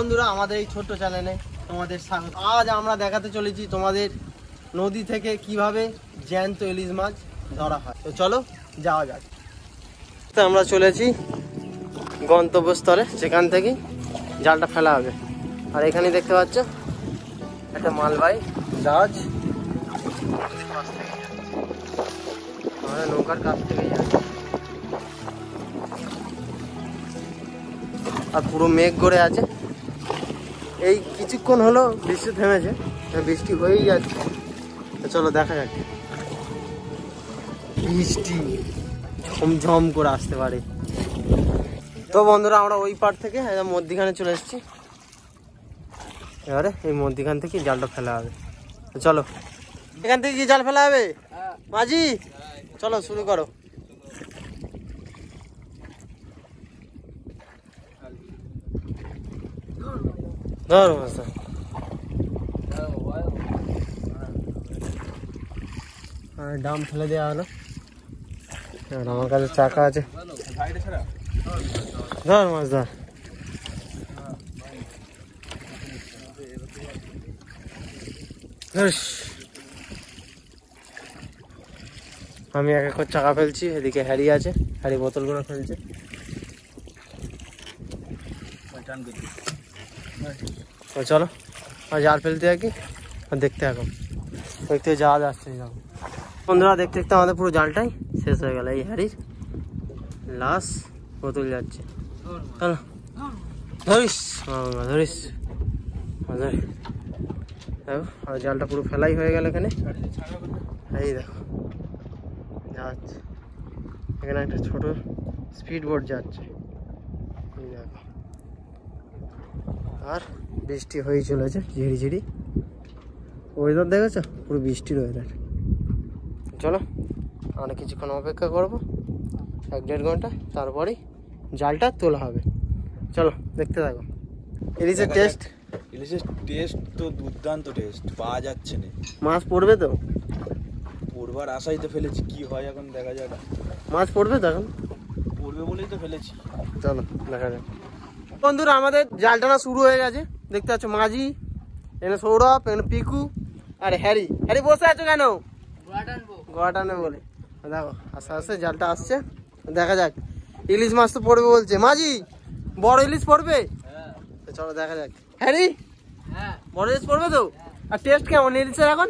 বন্ধুরা, আমাদের এই ছোট্ট চ্যানেলে তোমাদের স্বাগত। আজ আমরা দেখাতে চলেছি তোমাদের নদী থেকে কিভাবে জ্যান্ত ইলিশ মাছ ধরা হয়। তো চলো যাওয়া যাক। তো আমরা চলেছি গন্তব্যস্থলে, সেখান থেকে জালটা ফেলা হবে। আর এখানে দেখতে পাচ্ছ একটা মালবাহী জাহাজ আমাদের নৌকার কাছ থেকে যাচ্ছে। আর পুরো মেঘ করে আছে। এই কিছুক্ষণ হলো বৃষ্টি থেমেছে, বৃষ্টি হয়েই যাচ্ছে। তো চলো দেখা যাক। বৃষ্টি ঝমঝম করে আসতে পারে। তো বন্ধুরা, আমরা ওই পার থেকে মধ্যিখানে চলে এসেছি। এবারে এই মধ্যিখান থেকে জালটা ফেলা হবে। তো চলো, এখান থেকে কি জাল ফেলা হবে মাঝি? চলো শুরু করো। ধর মাছ, ডাম ফেলে দেওয়া হলো। আর আমার কাছে চাকা আছে, ধর মাছ ধর। আমি এক এক চাকা ফেলছি, এদিকে হ্যারি আছে, হ্যারি বোতলগুলো ফেলছে। চলো আর জাল ফেলতে থাকি আর দেখতে থাকো। দেখতে যাওয়া যাচ্ছে। বন্ধুরা, দেখতে দেখতে আমাদের পুরো জালটাই শেষ হয়ে গেল। এই হ্যারির লাশ বোতল যাচ্ছে। চলো ধরিস ধরিস। দেখো আর জালটা পুরো ফেলাই হয়ে গেল এখানে। এই দেখো যাচ্ছে, এখানে একটা ছোট স্পিড বোট যাচ্ছে। এই দেখো, আর বৃষ্টি হয়ে চলেছে ঝিরি ঝিরি। ওয়েদার দেখেছো, পুরো বৃষ্টির ওয়েদার। চলো আর কিছুক্ষণ অপেক্ষা করবো, 1-1.5 ঘন্টা, তারপরেই জালটা তোলা হবে। চলো দেখতে থাকো। ইলিশের টেস্ট তো দুর্দান্ত টেস্ট, পাওয়া যাচ্ছে না। মাছ পড়বে তো? পড়বার আশাই তো ফেলেছি, কি হয় এখন দেখা যাক। মাছ পড়বে তো? এখন পড়বে বলেই তো ফেলেছি। চলো দেখা যাক। বন্ধুরা, আমাদের জাল টানা শুরু হয়ে গেছে। দেখতে পাচ্ছ মাঝি, এখানে সৌরভ, এখানে পিকু আর হ্যারি। হ্যারি বসে আছো কেন? গোয়া টানবে বলে। দেখো আস্তে আস্তে জালটা আসছে, দেখা যাক। ইলিশ মাছ তো পড়বে বলছে মাঝি। বড় ইলিশ পড়বে? চলো দেখা যাক। হ্যারি, বড় ইলিশ পড়বে তো? আর টেস্ট কেমন ইলিশের এখন?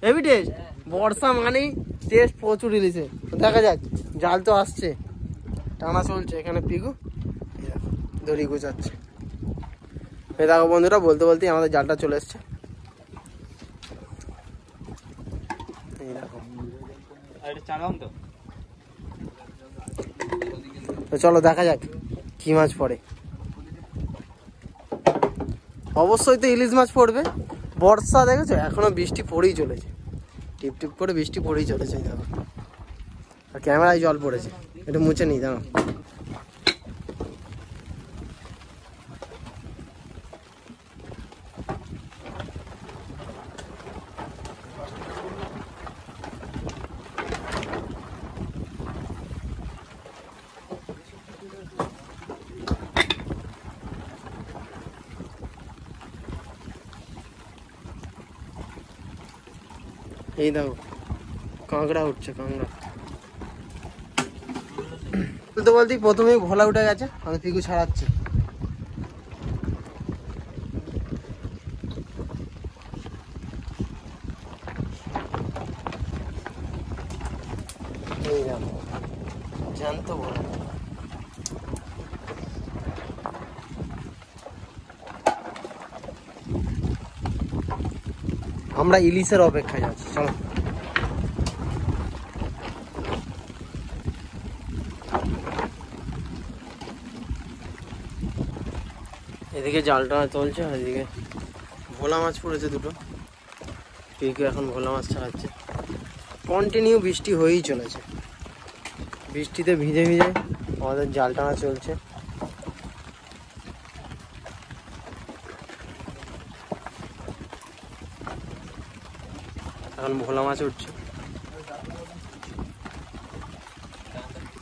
Heavy taste. বর্ষা মানেই টেস্ট প্রচুর ইলিশের। দেখা যাক। জাল তো আসছে, টানা চলছে। এখানে পিকু দড়ি গুছাচ্ছে। এই দেখো বন্ধুরা, বলতে বলতেই আমাদের জালটা চলে এসছে। এই দেখো। তো চলো দেখা যাক কি মাছ পড়ে। অবশ্যই তো ইলিশ মাছ পড়বে। বর্ষা দেখেছো, এখনো বৃষ্টি পড়েই চলেছে। টিপ টিপ করে বৃষ্টি পড়েই চলেছে। দেখো, আর ক্যামেরায় জল পড়েছে, একটু মুছে নিই দাঁড়াও। এই দেখো কাঁকড়া উঠছে, কাঁকড়া। বলতে বলতেই প্রথমেই ভোলা উঠে গেছে, আমি পিকু ছাড়াচ্ছি। এই দেখো জ্যান্ত ভোলা। আমরা ইলিশের অপেক্ষায় যাচ্ছি। চলো এদিকে জালটা চলছে, আর এদিকে ভোলা মাছ পড়েছে দুটো। পিকু এখন ভোলা মাছ ছাড়াচ্ছে। কন্টিনিউ বৃষ্টি হয়েই চলেছে। বৃষ্টিতে ভিজে ভিজে আমাদের জাল টানা চলছে। এখন ভোলা মাছ উঠছে।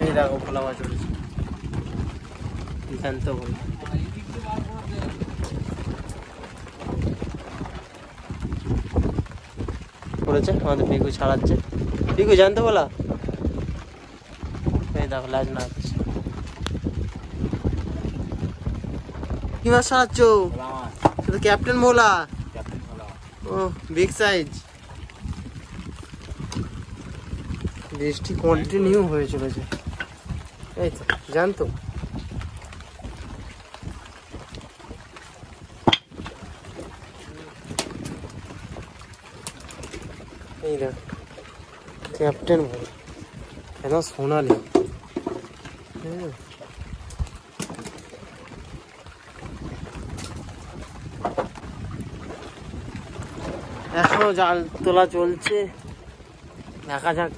এই দেখো ভোলা মাছ উঠেছে, জ্যান্ত ভোলা। পড়েছে, আমাদের পিকু ছাড়াচ্ছে। পিকু জানতো বলা, এই দেখো লাজ না হচ্ছে। কি মাছ ছাড়াচ্ছ? তো ক্যাপ্টেন মোলা। ও বিগ সাইজ। বৃষ্টি কন্টিনিউ হয়ে চলেছে, এই তো জানতো। এই দেখ ক্যাপ্টেন বলে, কেন সোনালি। এখনো জাল তোলা চলছে, দেখা যাক।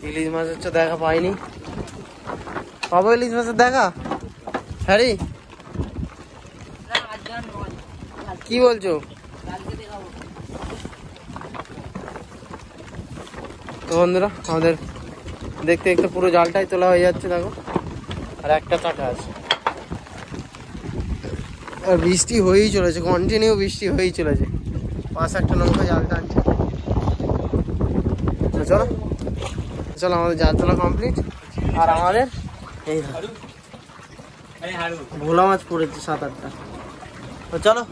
ইলিশ মাছের তো দেখা পাইনি, পাবো ইলিশ মাছের দেখা? হ্যারি কি বলছো? তো বন্ধুরা আমাদের দেখতে দেখতে পুরো জালটাই তোলা হয়ে যাচ্ছে, দেখো আর একটা চাকা আছে। আর বৃষ্টি হয়েই চলেছে, কন্টিনিউ বৃষ্টি হয়েই চলেছে। পাশে একটা নৌকা জাল টানছে। চলো চলো, আমাদের জাল তোলা কমপ্লিট। আর আমাদের এই ভোলা মাছ পড়েছে 7-8টা। তো চলো,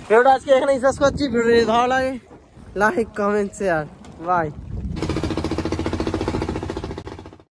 ভিডিওটা আজকে এখানে শেষ করছি। ভিডিও যদি ভালো লাগে লাইক কমেন্ট শেয়ার, বাই।